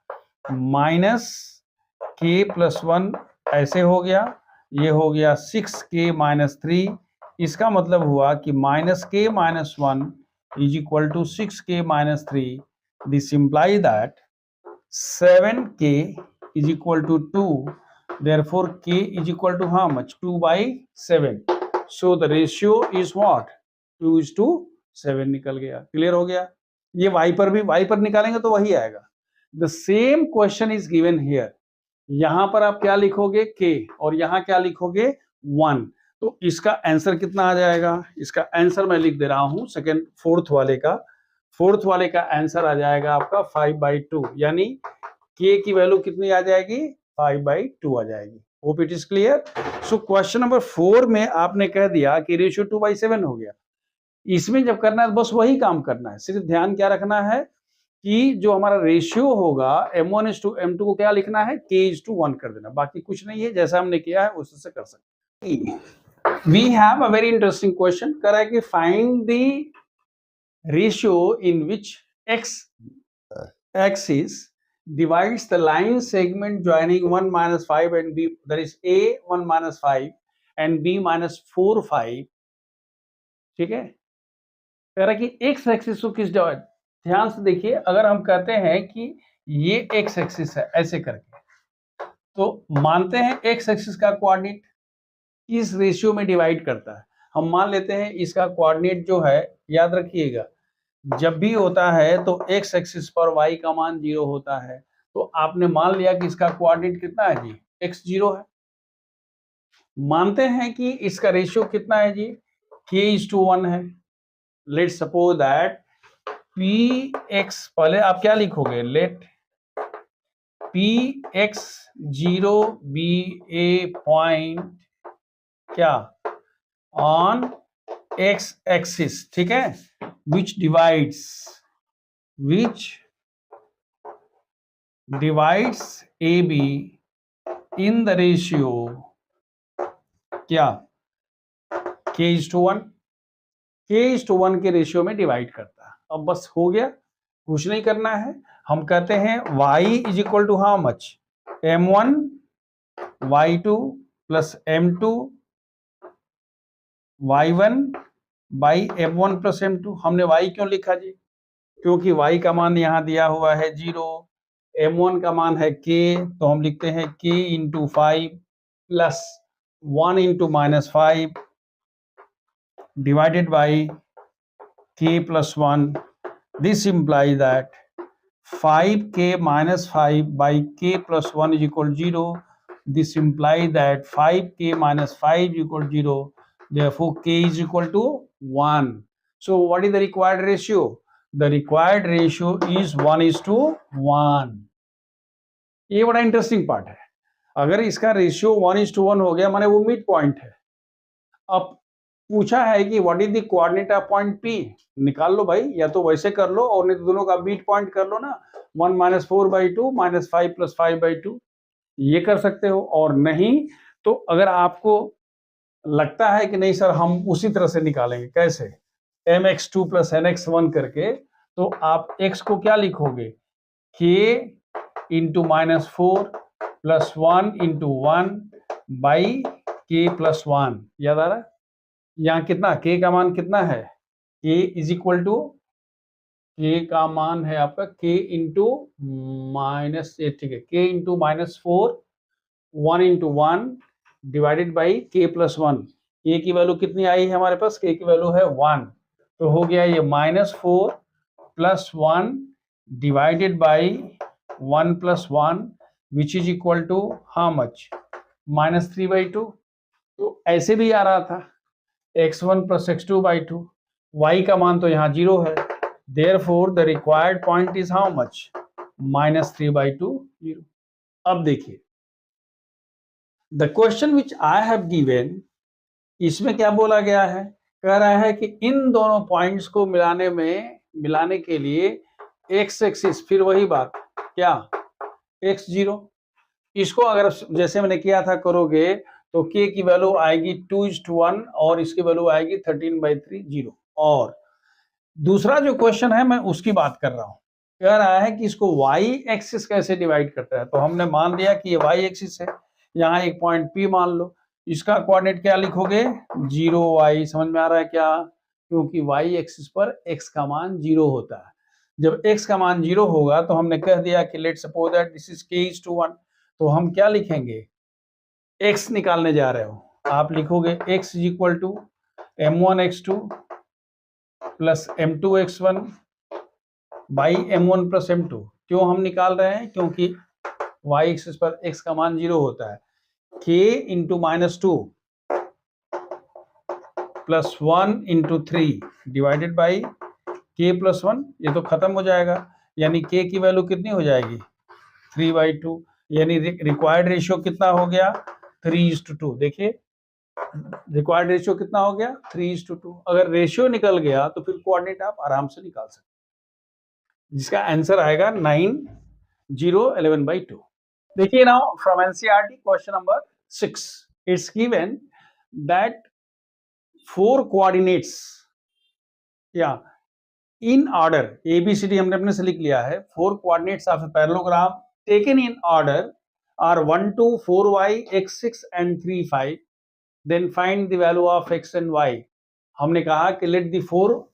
-k+1 ऐसे हो गया, ये हो गया 6k-3. इसका मतलब हुआ कि -k-1 is equal to 6k-3. This imply that 7k is equal to 2. therefore k is equal to how much 2/7. so the ratio is what 2:7 निकल गया. क्लियर हो गया. ये y पर निकालेंगे तो वही आएगा. The same question is given here. यहां पर आप क्या लिखोगे k और यहां क्या लिखोगे 1. तो इसका आंसर कितना आ जाएगा, इसका आंसर मैं लिख दे रहा हूं सेकंड फोर्थ वाले का आंसर आ जाएगा आपका 5/2. यानी k की वैल्यू कितनी आ जाएगी 5/2 आ जाएगी. Hope it is clear. So question number 4 में आपने कह दिया कि रेशियो 2/7 हो गया. इसमें जब करना है बस वही काम करना है, सिर्फ ध्यान क्या रखना है कि जो हमारा रेशियो होगा m1:m2 को क्या लिखना है k:1 कर देना, बाकी कुछ नहीं है. जैसा हमने किया है उससे कर सकते हैं. We have a very interesting question कर है कि find the ratio in which x axis divides the line segment joining 1 - 5 and b, that is a 1 - 5 and b -4 5. ठीक है. कह रहा है कि एक्स एक्सिस को किस डिवाइड. ध्यान से देखिए अगर हम कहते हैं कि ये एक्स एक्सिस है ऐसे करके, तो मानते हैं एक्स एक्सिस का कोऑर्डिनेट किस रेशियो में डिवाइड करता है. हम मान लेते हैं इसका कोऑर्डिनेट जो है, याद रखिएगा जब भी होता है तो एक्स एक्सिस पर y का मान 0 होता है. तो आपने मान लिया कि इसका कोऑर्डिनेट कितना है जी x 0 है. मानते हैं कि इसका रेशियो कितना है जी k:1 है. लेट्स सपोज दैट px, पहले आप क्या लिखोगे let px0 be a point क्या ऑन x axis. ठीक है. which divides AB in the ratio क्या k:1 के रेशियो में डिवाइड करता है. अब बस हो गया, कुछ नहीं करना है. हम कहते हैं y is equal to how much m1 y2 plus m2 y1 by m1 plus m2। हमने y क्यों लिखा जी? क्योंकि y का मान यहाँ दिया हुआ है 0, m1 का मान है k, तो हम लिखते हैं k into 5 plus 1 into minus 5 divided by k plus 1. This implies that 5k minus 5 by k plus 1 is equal to 0. This implies that 5k minus 5 is equal to 0. Therefore, k is equal to 1. So, what is the required ratio? The required ratio is 1:1. ये बड़ा interesting part है। अगर इसका ratio 1:1 हो गया माने वो mid point है। अब पूछा है कि what is the coordinate of point P, निकाल लो भाई, या तो वैसे कर लो और नहीं तो दोनों का मिड पॉइंट कर लो ना, 1 - 4/2 - 5 + 5/2, ये कर सकते हो। और नहीं तो अगर आपको लगता है कि नहीं सर हम उसी तरह से निकालेंगे, कैसे, mx2 + nx1 करके, तो आप x को क्या लिखोगे, k into -4 + 1 into 1 by k + 1। याद आ रहा है? यहाँ कितना k का मान कितना है, k is equal to, k का मान है आपका k इंटू माइनस, ठीक है, k into -4 1 into 1 divided by k + 1। k की वैल्यू कितनी आई है हमारे पास, k की वैल्यू है 1, तो हो गया ये -4 + 1 divided by 1 + 1 which is equal to how much, -3/2। तो ऐसे भी आ रहा था x1 + x2/2, y का मान तो यहाँ 0 है, therefore the required point is how much, -3/2 0। अब देखिए the question which I have given, इसमें क्या बोला गया है, कह रहा है कि इन दोनों पॉइंट्स को मिलाने के लिए x एक्सिस, फिर वही बात क्या, x0, इसको अगर जैसे मैंने किया था करोगे तो k की वैल्यू आएगी 2:1 और इसकी वैल्यू आएगी 13/3 0। और दूसरा जो क्वेश्चन है मैं उसकी बात कर रहा हूं, कह रहा है कि इसको y एक्सिस कैसे डिवाइड करता है। तो हमने मान लिया कि ये y एक्सिस है, यहाँ एक पॉइंट P मान लो, इसका कोऑर्डिनेट क्या लिखोगे, 0y। समझ में आ रहा है क्या, क्योंकि y एक्सिस पर x का मान 0 होता है। जब x का मान 0 होगा तो हमने कह दिया कि let suppose that this is k:1, तो हम क्या लिखेंगे, x निकालने जा रहे हो, आप लिखोगे x is equal to m1x2 plus m2x1 by m1 plus m2। क्यों हम निकाल रहे हैं, क्योंकि y एक्सिस पर x का मान 0 होता है। k into -2 plus 1 into 3 divided by k + 1, ये तो खत्म हो जाएगा, यानी k की वैल्यू कितनी हो जाएगी, 3/2, यानी रिक्वायर्ड रेशियो कितना हो गया, 3:2। देखिए रिक्वायर्ड रेशियो कितना हो गया, 3:2। अगर रेशियो निकल गया तो फिर कोऑर्डिनेट आप आराम से निकाल सकते, जिसका आंसर आएगा 9:011/2। देखिए now from NCERT question number 6, it's given that 4 coordinates या इन ऑर्डर ABCD हमने अपने से लिख लिया है, 4 coordinates of a parallelogram taken in order are 1 2 4y x 6 and 3 5, then find the value of x and y। हमने कहा कि let the 4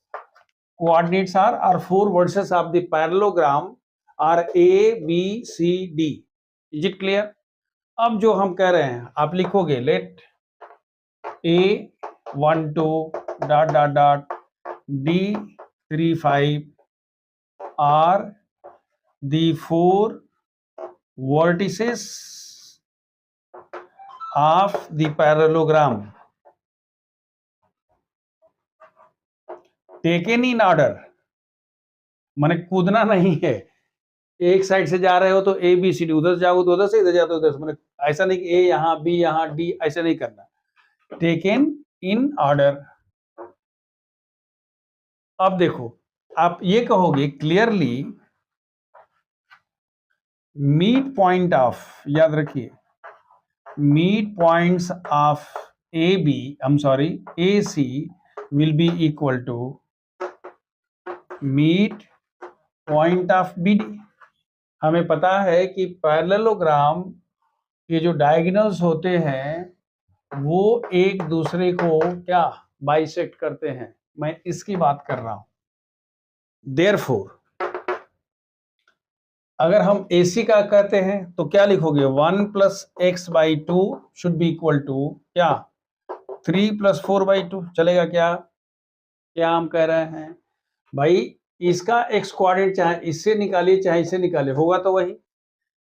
coordinates are 4 verses of the parallelogram are A B C D। is it clear? अब जो हम कह रहे हैं आप लिखोगे let A 1 2 dot dot dot D 3 5 are the 4 vertices of the parallelogram taken in order। माने कूदना नहीं है, एक साइड से जा रहे हो तो ABCD, उधर से जाओ तो उधर से, इधर जाओ तो उधर से, माने ऐसा नहीं कि A यहाँ B यहाँ D, ऐसा नहीं करना, टेकन इन ऑर्डर। अब देखो आप ये कहोगे क्लियरली मीड पॉइंट ऑफ, याद रखिए mid points of AC will be equal to mid point of BD। हमें पता है कि पैरेललोग्राम के जो डायगोनल्स होते हैं वो एक दूसरे को क्या बाइसेक्ट करते हैं, मैं इसकी बात कर रहा हूं। देयरफॉर अगर हम AC का कहते हैं तो क्या लिखोगे, 1 + x/2 should be equal to क्या, 3 + 4/2 चलेगा क्या? क्या हम कह रहे हैं भाई, इसका x कोऑर्डिनेट चाहे इससे निकालिए चाहे इससे निकालिए, होगा तो वही।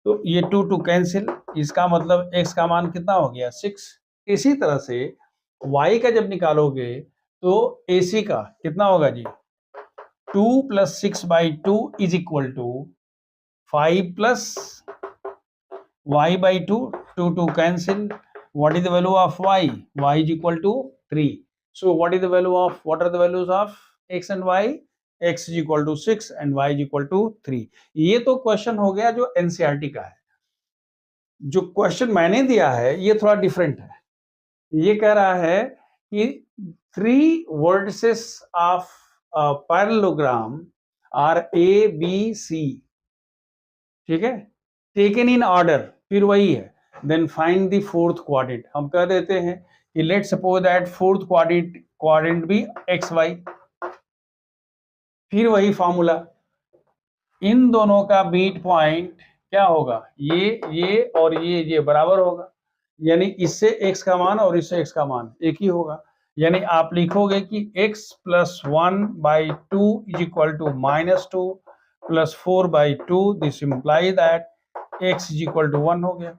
तो ये 2 कैंसिल, इसका मतलब x का मान कितना हो गया, 6। इसी तरह से y का जब निकालोगे तो AC का कितना होगा जी, 2 + 6/2 is equal to 5 + y/2, 2 cancel. What is the value of y? Y is equal to 3. So what is the value of, what are the values of x and y? X is equal to 6 and y is equal to 3. ये तो question हो गया जो NCERT का है। जो question मैंने दिया है ये थोड़ा डिफरेंट है। ये कह रहा है कि 3 vertices of a parallelogram are A, B, C, ठीक है, टेकन इन ऑर्डर, फिर वही है, then find the fourth quadrant. हम कह देते हैं कि let suppose that fourth quadrant भी XY, फिर वही फॉर्मूला, इन दोनों का मिड पॉइंट क्या होगा, ये और ये बराबर होगा, यानी इससे x का मान और इससे x का मान एक ही होगा। यानी आप लिखोगे कि x + 1/2 is equal to -2 + 4/2, this imply that x is equal to 1 हो गया।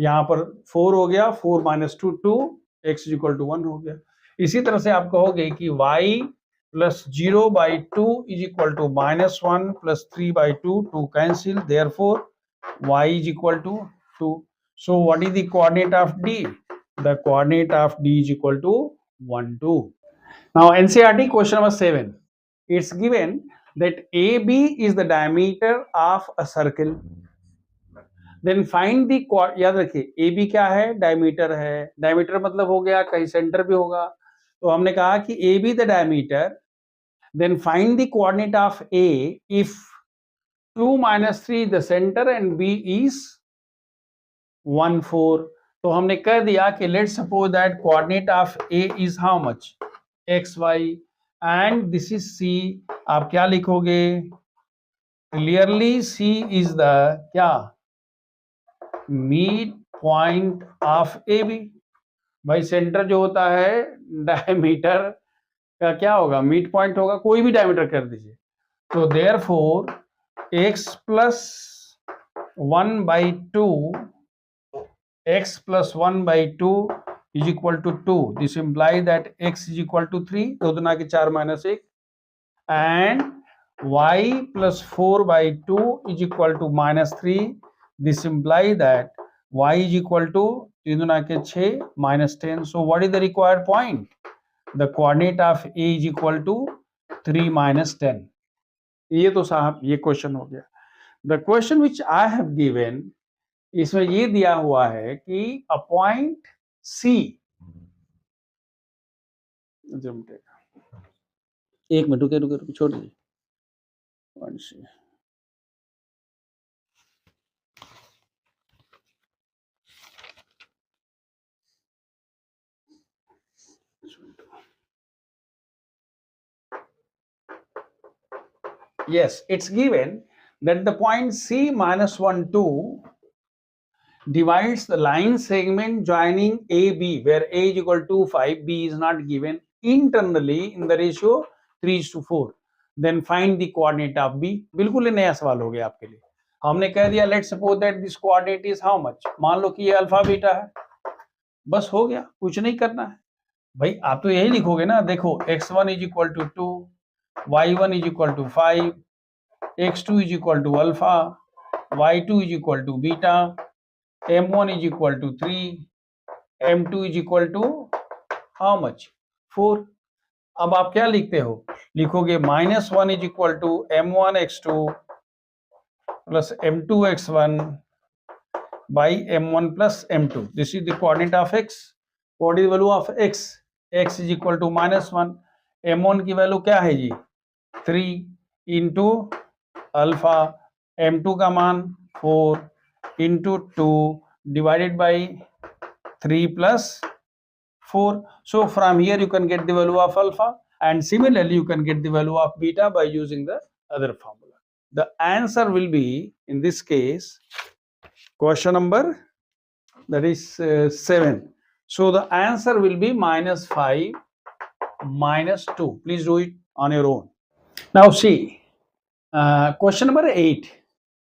यहाँ पर 4 हो गया, 4 - 2 2, x इज इक्वल टू 1 हो गया। इसी तरह से आप कहोगे कि y + 0/2 is equal to -1 + 3/2, 2 cancel, therefore y is equal to 2. So what is the coordinate of D? The coordinate of D is equal to 1 2. Now NCERT question number 7. It's given that AB is the diameter of a circle. Then find the, याद रखिए AB क्या है, diameter है। Diameter मतलब हो गया कहीं centre भी होगा, तो हमने कहा कि AB the diameter, then find the coordinate of A if 2 - 3 the center and B is 1 4. तो हमने कह दिया कि let's suppose that coordinate of A is how much, XY, and this is C. आप क्या लिखोगे, clearly C is the क्या, mid point of AB। भाई सेंटर जो होता है डायमीटर का क्या होगा, मिड पॉइंट होगा, कोई भी डायमीटर कर दीजिए। तो therefore x + 1/2 is equal to 2. This implies that x is equal to 3, 2 दूना के 4 - 1, and y + 4/2 is equal to -3. This implies that y is equal to 3 दूना के 6 - 10. So what is the required point? The coordinate of A is equal to 3 - 10. ये तो साहब ये question हो गया। The question which I have given, इसमें ये दिया हुआ है कि a point C, एक मिनट रुके छोड़ दीजिए, point C, yes, it's given that the point C - 1 2 divides the line segment joining AB, where A is equal to 5, B is not given, internally in the ratio 3:4. Then find the coordinate of B. बिल्कुल ही नया सवाल हो गया आपके लिए। हमने कह दिया let's suppose that this coordinate is how much, मान लो कि ये अल्फा बीटा है, बस हो गया, कुछ नहीं करना है। भाई आप तो यही लिखोगे ना, देखो x1 is equal to 2, y1 is equal to 5, x2 is equal to alpha, y2 is equal to beta, m1 is equal to 3, m2 is equal to how much, 4. अब आप क्या लिखते हो, लिखोगे -1 is equal to m1 x2 plus m2 x1 by m1 plus m2. This is the coordinate of x. What is the value of x? X is equal to -1. m1 की value क्या है जी, 3 into alpha, m2 का मान 4 into 2 divided by 3 + 4. So from here you can get the value of alpha, and similarly you can get the value of beta by using the other formula. The answer will be, in this case, question number, that is 7. So the answer will be -5 -2. Please do it on your own. Now see, question number 8.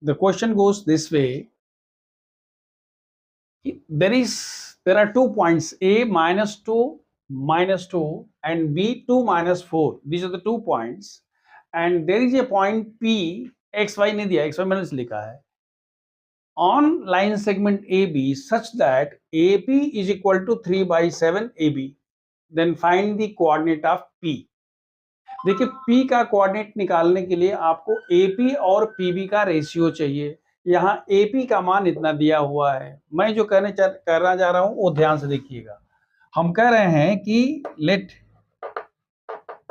The question goes this way. There are 2 points, A -2 -2 and B 2 -4. These are the 2 points, and there is a point P, XY नहीं दिया, XY मैंने लिखा है, on line segment AB such that AP is equal to 3/7 AB. Then find the coordinate of P. देखिए P का coordinate निकालने के लिए आपको AP और PB का रेशियो चाहिए. यहाँ AP का मान इतना दिया हुआ है. मैं जो करना चाह रहा हूं वो ध्यान से देखिएगा. हम कह रहे हैं कि लेट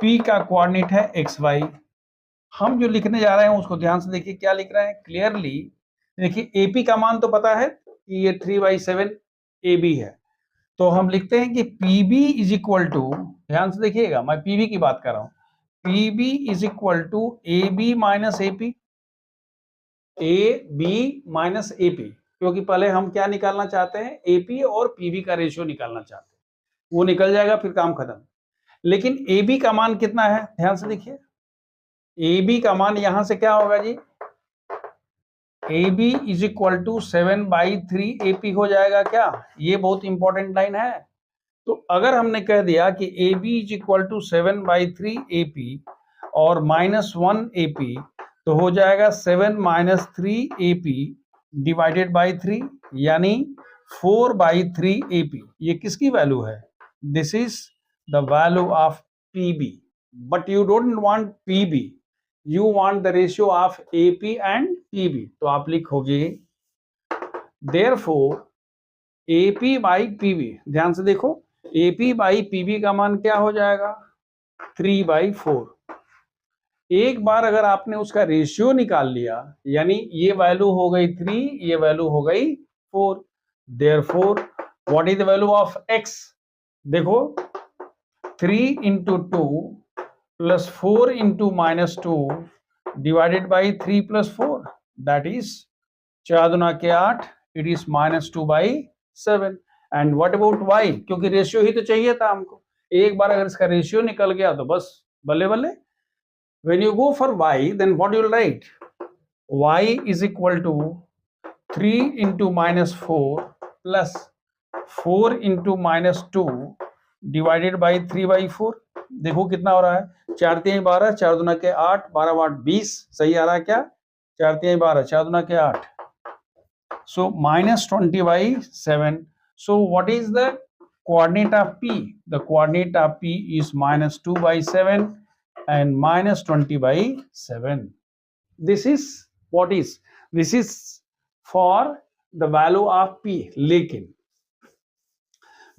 P का कोऑर्डिनेट है XY. हम जो लिखने जा रहे हैं उसको ध्यान से देखिए. क्या लिख रहे हैं क्लियरली. देखिए AP का मान तो पता है कि ये 3/7 AB है. तो हम लिखते हैं कि PB इज इक्वल टू, ध्यान से देखिएगा, मैं PB की बात कर रहा हूं, PB is equal to AB minus AP. AB minus AP, क्योंकि पहले हम क्या निकालना चाहते हैं, AP और PB का रेशियो निकालना चाहते हैं. वो निकल जाएगा, फिर काम खत्म. लेकिन AB का मान कितना है, ध्यान से देखिए. AB का मान यहां से क्या होगा जी, AB is equal to 7/3 AP हो जाएगा क्या. ये बहुत इंपॉर्टेंट लाइन है. तो अगर हमने कह दिया कि AB is equal to 7/3 AP और -1 AP, तो हो जाएगा 7 - 3 AP डिवाइडेड बाई 3, यानी 4/3 AP. ये किसकी वैल्यू है, this is the value of PB. But you don't want PB, you want the ratio of AP and PB. तो आप लिखोगे therefore AP by PB. ध्यान से देखो, AP by PB का मान क्या हो जाएगा, 3/4. एक बार अगर आपने उसका रेशियो निकाल लिया, यानी ये वैल्यू हो गई 3, ये वैल्यू हो गई 4. therefore what is the value of X? देखो 3 × 2 plus 4 into -2 divided by 3 plus 4, that is 4 दूना के 8, it is -2/7. and what about Y? क्योंकि रेशियो ही तो चाहिए था हमको. एक बार अगर इसका रेशियो निकल गया तो बस बल्ले बल्ले. when you go for Y, then what you will write, Y is equal to 3 into -4 plus 4 into -2 divided by 3/4. देखो कितना हो रहा है, 4 × 3 = 12, 4 दूना के 8, 12 8 20. सही आ रहा है क्या, 4 × 3 = 12, 4 दूना के 8. so -20/7. so what is the coordinate of P? the coordinate of P is -2/7 and -20/7. this is what is, this is for the value of P. लेकिन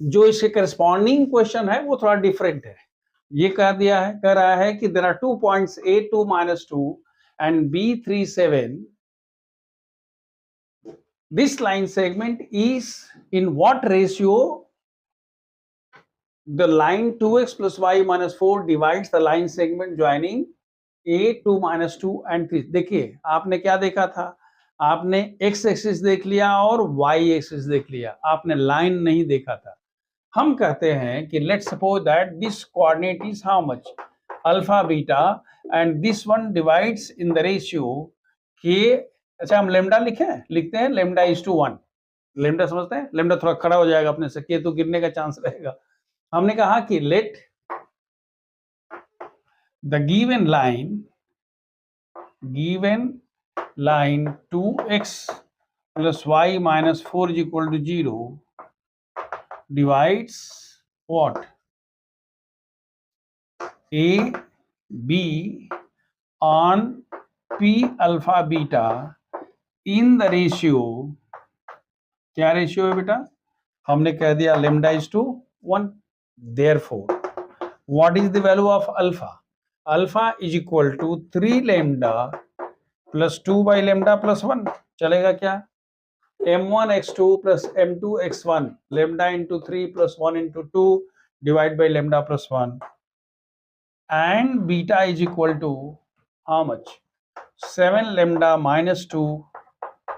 जो इसके करस्पॉन्डिंग क्वेश्चन है वो थोड़ा डिफरेंट है. ये कह रहा है कि there are 2 points A2 -2 and B37. This line segment is in what ratio the line 2x plus y minus 4 divides the line segment joining A2 -2 and 3. देखिए आपने क्या देखा था, आपने x एक्सिस देख लिया और y एक्सिस देख लिया, आपने लाइन नहीं देखा था. हम कहते हैं कि let's suppose that this coordinate is how much, alpha beta, and this one divides in the ratio के. अच्छा हम लेमडा लिखते हैं लेमडा इज टू 1. लेमडा समझते हैं, लेमडा थोड़ा खड़ा हो जाएगा अपने से, के तो गिरने का चांस रहेगा. हमने कहा कि let the given line 2x plus y minus 4 is equal to 0 divides what, A B on P alpha beta in the ratio. क्या रेशियो है बेटा, हमने कह दिया lambda is to 1. therefore what is the value of alpha? alpha is equal to 3 lambda plus 2 by lambda plus 1. चलेगा क्या, m1 x2 plus m2 x1 lambda into 3 plus 1 into 2 divided by lambda plus 1 and beta is equal to how much? 7 lambda minus 2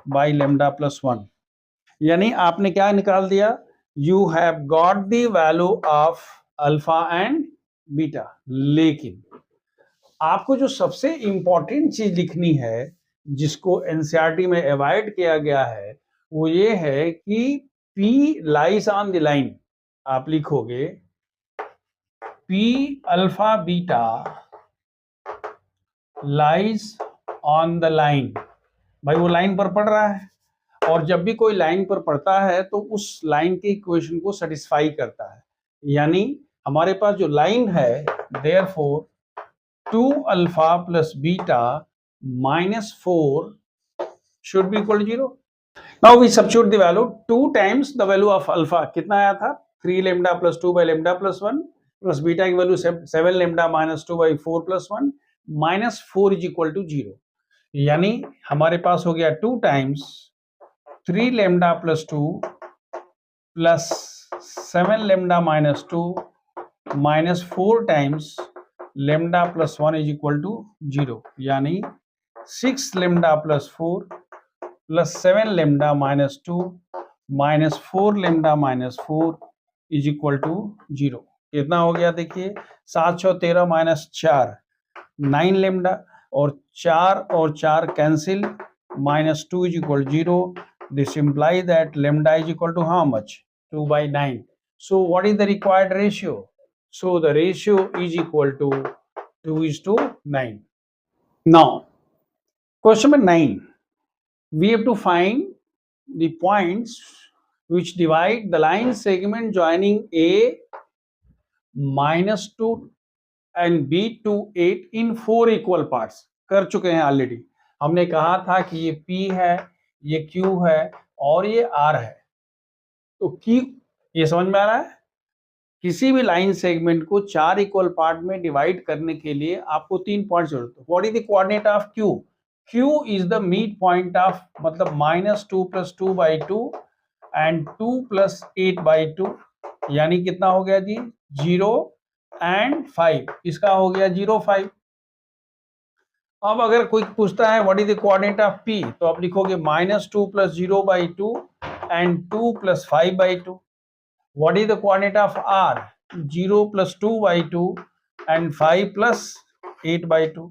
by lambda plus 1. यानी आपने क्या निकाल दिया? You have got the value of alpha and beta. लेकिन आपको जो सबसे important चीज लिखनी है जिसको एनसीईआरटी में अवॉइड किया गया है वो ये है कि P lies on the line. आप लिखोगे P alpha beta lies on the line. भाई वो लाइन पर पढ़ रहा है और जब भी कोई लाइन पर पढ़ता है तो उस लाइन के इक्वेशन को सेटिस्फाई करता है. यानी हमारे पास जो लाइन है therefore 2 alpha plus beta minus 4 should be equal to 0. Now we substitute the value 2 times the value of alpha. कितना आया था? 3 lambda plus 2 by lambda plus 1 plus beta की value 7 lambda minus 2 by 4 plus 1 minus 4 is equal to 0. यानी हमारे पास हो गया 2 times 3 lambda plus 2 plus 7 lambda minus 2 minus 4 times lambda plus 1 is equal to 0. यानी 6 lambda plus 4 plus 7 lambda minus 2 minus 4 lambda minus 4 is equal to 0. कितना हो गया देखिए 7 6 13 minus 4 9 lambda और 4 cancel minus 2 is equal to 0. This implies that lambda is equal to how much? 2 by 9. So what is the required ratio? So the ratio is equal to 2:9. Now question number 9, we have to find the points which divide the line segment joining A -2 and B to 8 in 4 equal parts. कर चुके हैं already. हमने कहा था कि ये P है, ये Q है और ये R है. तो Q ये समझ में आ रहा है? किसी भी लाइन सेगमेंट को 4 इक्वल पार्ट में डिवाइड करने के लिए आपको 3 पॉइंट जरूरत है. What is the coordinate of Q? Q is the mid point of मतलब -2 plus 2 by 2 and 2 plus 8 by 2 यानी कितना हो गया जी 0 and 5. इसका हो गया 0 5. अब अगर कोई पूछता है what is the coordinate of P तो आप लिखोगे -2 plus 0 by 2 and 2 plus 5 by 2. What is the coordinate of R? 0 plus 2 by 2 and 5 plus 8 by 2.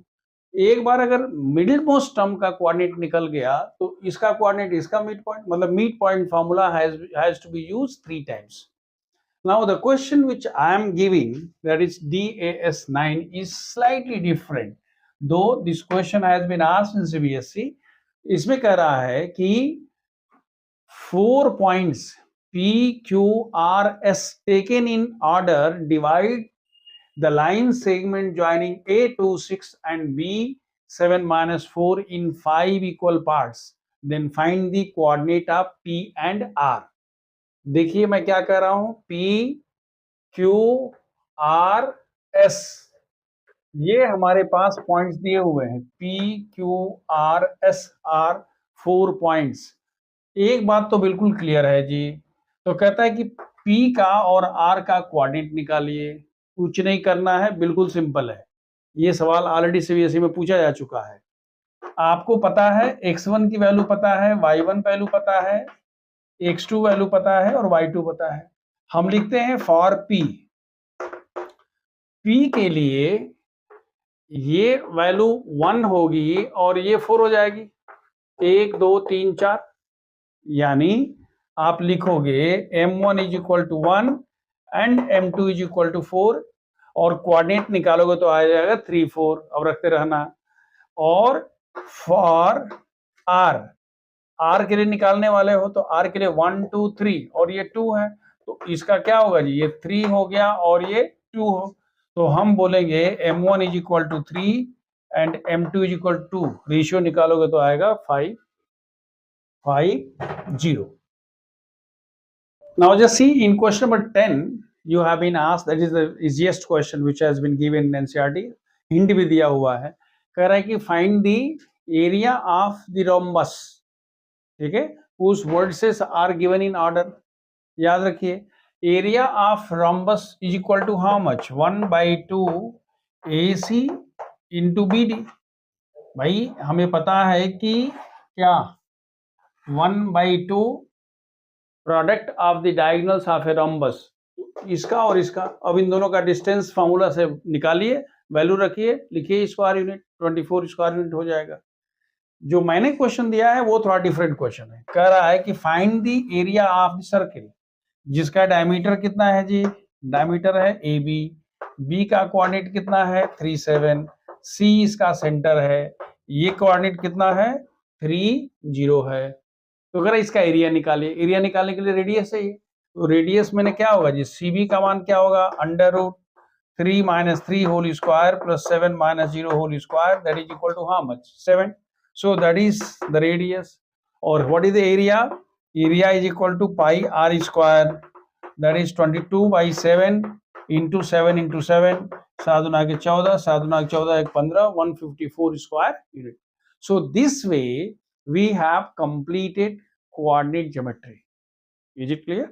एक बार अगर मिडिल मोस्ट टर्म का कोऑर्डिनेट निकल गया तो इसका कोऑर्डिनेट इसका मिड पॉइंट मतलब mid point formula has to be used 3 times. Now the question which I am giving, that is DAS 9, is slightly different. Though this question has been asked in CBSE, इसमें कह रहा है कि 4 points P, Q, R, S taken in order divide the line segment joining A 2 6 and B 7 minus 4 in 5 equal parts. Then find the coordinate of P and R. देखिए मैं क्या कर रहा हूं P, Q, R, S. ये हमारे पास points दिए हुए हैं P, Q, R, S R 4 points. एक बात तो बिल्कुल क्लियर है जी. तो कहता है कि P का और R का कोऑर्डिनेट निकालिए. कुछ नहीं करना है, बिल्कुल सिंपल है. ये सवाल ऑलरेडी सीबीएसई में पूछा जा चुका है. आपको पता है x1 की वैल्यू पता है, y1 वैल्यू पता है, x2 वैल्यू पता है और y2 पता है. हम लिखते हैं फॉर P. P के लिए ये वैल्यू 1 होगी और ये 4 हो जाएगी. 1 2 3 4 यानी आप लिखोगे m1 is equal to 1 and m2 is equal to 4 और कोऑर्डिनेट निकालोगे तो आ जाएगा 3 4. अब रखते रहना. और फॉर r के लिए निकालने वाले हो तो r के लिए 1 2 3 और ये 2 है तो इसका क्या होगा जी ये 3 हो गया और ये 2 हो. तो हम बोलेंगे m1 is equal to 3 and m2 is equal to 2. Ratio निकालोगे तो आएगा 5 5 0. Now just see in question number 10 you have been asked, that is the easiest question which has been given in NCERT. Hint भी दिया हुआ है. कह रहा है कि find the area of the rhombus. ठीक है. whose vertices are given in order. याद रखिए, area of rhombus is equal to how much, 1/2 AC into BD. भाई हमें पता है कि क्या 1/2 product of the diagonals of a rhombus, इसका और इसका. अब इन दोनों का डिस्टेंस फार्मूला से निकालिए, वैल्यू रखिए, लिखिए स्क्वायर यूनिट, 24 स्क्वायर यूनिट हो जाएगा. जो मैंने क्वेश्चन दिया है वो थोड़ा डिफरेंट क्वेश्चन है. कह रहा है कि find the area of the circle, जिसका डायमीटर कितना है जी, डायमीटर है AB, B का कोऑर्डिनेट कितना है 3 7, C इसका सेंटर है, ये कोऑर्डिनेट कितना है 3 0 है. तो अगर इसका एरिया निकालिए, एरिया निकालने के लिए रेडियस है ये, तो रेडियस में क्या होगा जी, CB का मान क्या होगा, √3 - 3 whole square plus 7 - 0 whole square, that is equal to how much, 7. So that is the radius. Or what is the area? Area is equal to pi r square. That is 22/7 into 7 into 7. 7 गुना के 14, 7 गुना के 14 एक 15, 154 square unit. So this way we have completed coordinate geometry. Is it clear?